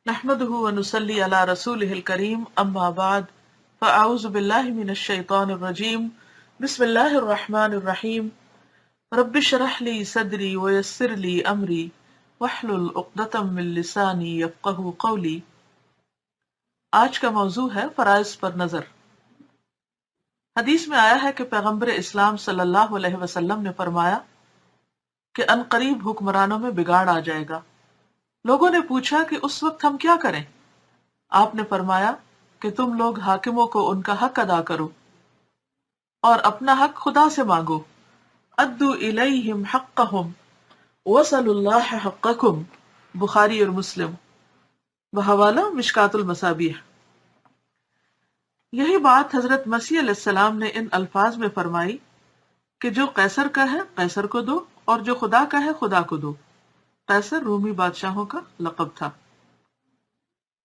نحمده ونصلي على رسوله الكريم اما بعد فاعوذ بالله من الشيطان الرجيم بسم الله الرحمن الرحيم رب اشرح لي صدري ويسر لي امري واحلل عقدة من لساني يفقهوا قولي۔ آج کا موضوع ہے فرائض پر نظر۔ حدیث میں آیا ہے کہ پیغمبر اسلام صلی اللہ علیہ وسلم نے فرمایا کہ ان قریب حکمرانوں میں بگاڑ آ جائے گا۔ لوگوں نے پوچھا کہ اس وقت ہم کیا کریں؟ آپ نے فرمایا کہ تم لوگ حاکموں کو ان کا حق ادا کرو اور اپنا حق خدا سے مانگو۔ ادوا الیہم حقہم وصلوا اللہ حقکم، بخاری اور مسلم، بحوالہ مشکات المصابیح۔ یہی بات حضرت مسیح علیہ السلام نے ان الفاظ میں فرمائی کہ جو قیصر کا ہے قیصر کو دو اور جو خدا کا ہے خدا کو دو۔ قیصر رومی بادشاہوں کا لقب تھا،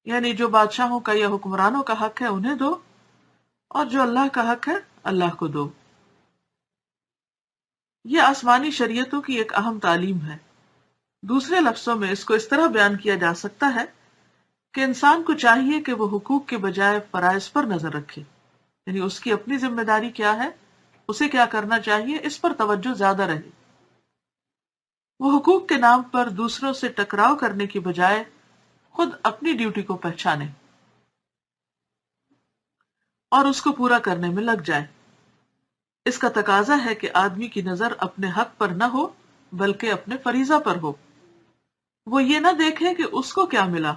یعنی جو بادشاہوں کا یا حکمرانوں کا حق ہے انہیں دو اور جو اللہ کا حق ہے اللہ کو دو۔ یہ آسمانی شریعتوں کی ایک اہم تعلیم ہے۔ دوسرے لفظوں میں اس کو اس طرح بیان کیا جا سکتا ہے کہ انسان کو چاہیے کہ وہ حقوق کے بجائے فرائض پر نظر رکھے، یعنی اس کی اپنی ذمہ داری کیا ہے، اسے کیا کرنا چاہیے، اس پر توجہ زیادہ رہے۔ وہ حقوق کے نام پر دوسروں سے ٹکراؤ کرنے کی بجائے خود اپنی ڈیوٹی کو پہچانے اور اس کو پورا کرنے میں لگ جائے۔ اس کا تقاضا ہے کہ آدمی کی نظر اپنے حق پر نہ ہو بلکہ اپنے فریضہ پر ہو۔ وہ یہ نہ دیکھے کہ اس کو کیا ملا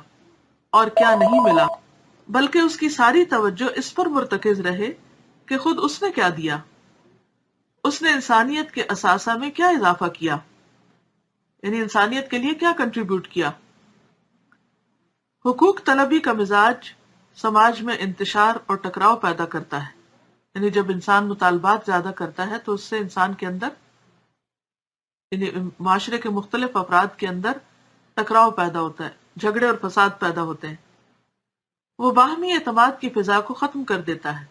اور کیا نہیں ملا، بلکہ اس کی ساری توجہ اس پر مرتکز رہے کہ خود اس نے کیا دیا، اس نے انسانیت کے اثاثہ میں کیا اضافہ کیا، یعنی انسانیت کے لیے کیا کنٹریبیوٹ کیا۔ حقوق طلبی کا مزاج سماج میں انتشار اور ٹکراؤ پیدا کرتا ہے، یعنی جب انسان مطالبات زیادہ کرتا ہے تو اس سے انسان کے اندر، یعنی معاشرے کے مختلف افراد کے اندر ٹکراؤ پیدا ہوتا ہے، جھگڑے اور فساد پیدا ہوتے ہیں۔ وہ باہمی اعتماد کی فضا کو ختم کر دیتا ہے،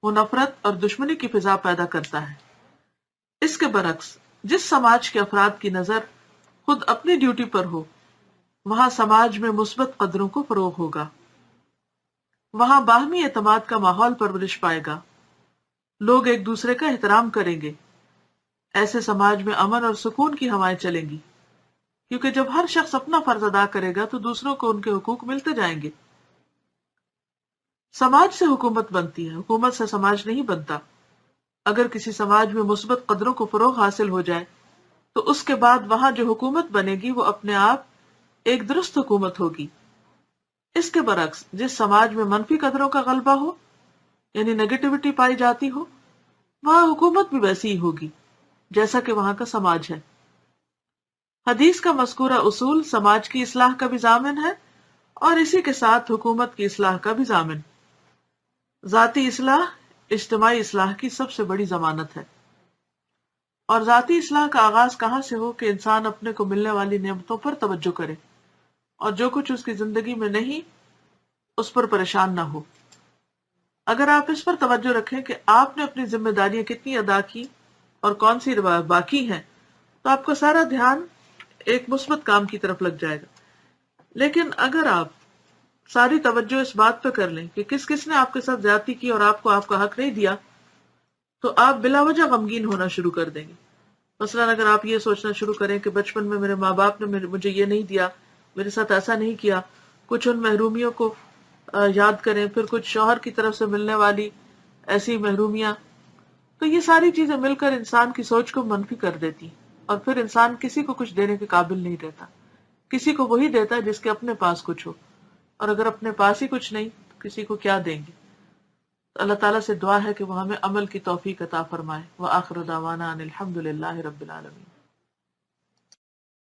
وہ نفرت اور دشمنی کی فضا پیدا کرتا ہے۔ اس کے برعکس جس سماج کے افراد کی نظر خود اپنی ڈیوٹی پر ہو، وہاں سماج میں مثبت قدروں کو فروغ ہوگا، وہاں باہمی اعتماد کا ماحول پرورش پائے گا، لوگ ایک دوسرے کا احترام کریں گے۔ ایسے سماج میں امن اور سکون کی ہوائیں چلیں گی، کیونکہ جب ہر شخص اپنا فرض ادا کرے گا تو دوسروں کو ان کے حقوق ملتے جائیں گے۔ سماج سے حکومت بنتی ہے، حکومت سے سماج نہیں بنتا۔ اگر کسی سماج میں مثبت قدروں کو فروغ حاصل ہو جائے تو اس کے بعد وہاں جو حکومت بنے گی وہ اپنے آپ ایک درست حکومت ہوگی۔ اس کے برعکس جس سماج میں منفی قدروں کا غلبہ ہو، یعنی نیگیٹیوٹی پائی جاتی ہو، وہاں حکومت بھی ویسی ہی ہوگی جیسا کہ وہاں کا سماج ہے۔ حدیث کا مذکورہ اصول سماج کی اصلاح کا بھی ضامن ہے اور اسی کے ساتھ حکومت کی اصلاح کا بھی ضامن۔ ذاتی اصلاح اجتماعی اصلاح کی سب سے بڑی ضمانت ہے، اور ذاتی اصلاح کا آغاز کہاں سے ہو کہ انسان اپنے کو ملنے والی نعمتوں پر توجہ کرے اور جو کچھ اس کی زندگی میں نہیں اس پر پریشان نہ ہو۔ اگر آپ اس پر توجہ رکھیں کہ آپ نے اپنی ذمہ داریاں کتنی ادا کی اور کون سی باقی ہیں، تو آپ کا سارا دھیان ایک مثبت کام کی طرف لگ جائے گا۔ لیکن اگر آپ ساری توجہ اس بات پہ کر لیں کہ کس کس نے آپ کے ساتھ زیادتی کی اور آپ کو آپ کا حق نہیں دیا، تو آپ بلا وجہ غمگین ہونا شروع کر دیں گے۔ مثلاً اگر آپ یہ سوچنا شروع کریں کہ بچپن میں میرے ماں باپ نے مجھے یہ نہیں دیا، میرے ساتھ ایسا نہیں کیا، کچھ ان محرومیوں کو یاد کریں، پھر کچھ شوہر کی طرف سے ملنے والی ایسی محرومیاں، تو یہ ساری چیزیں مل کر انسان کی سوچ کو منفی کر دیتی، اور پھر انسان کسی کو کچھ دینے کے قابل نہیں رہتا۔ کسی کو وہی دیتا ہے جس کے اپنے پاس کچھ ہو، اور اگر اپنے پاس ہی کچھ نہیں تو کسی کو کیا دیں گے؟ تو اللہ تعالیٰ سے دعا ہے کہ وہ ہمیں عمل کی توفیق عطا فرمائے۔ وآخر دعوانا ان الحمد للہ رب العالمین۔